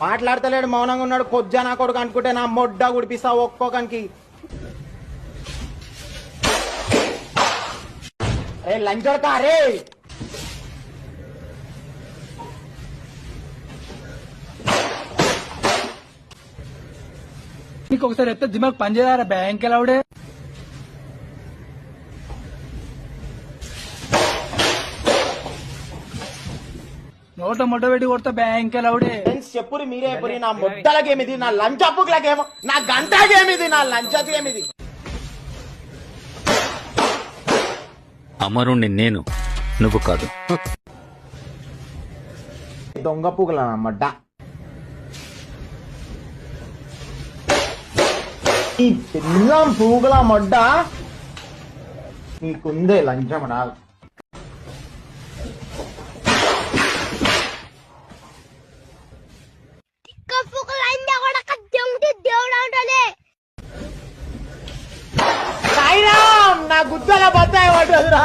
మాట్లాడతలేడు, మౌనంగా ఉన్నాడు. కొజ్జా నా కొడుకు అనుకుంటే నా మొడ్డ గుడిపిస్తా ఒక్కొక్కనికి. అరే లంచోడక అరే నీకు ఒకసారి ఎత్తే దిమాగ్ పనిచేయారా బ్యాంక్ ఎలావుడే నోట మొట్ట పెట్టి కొడతా బ్యాంక్ ఎలావుడే. ఫ్రెండ్స్ చెప్పురి మీరే చెప్పురి, నా మొడ్డలకేమిది, నా లంచ్ అప్పులకేమో, నా గంటకేమిది, నా లంచకేమిది. అమరుణ్ణి నేను, నువ్వు కాదు. దొంగ పుగల నా మొడ్డ. ఈ పిల్లం పూగుల మొడ్డ నీకుందే లంచం నాకు. సాయిరామ్, నా గుద్దల బత్తాయి పడ్డదురా.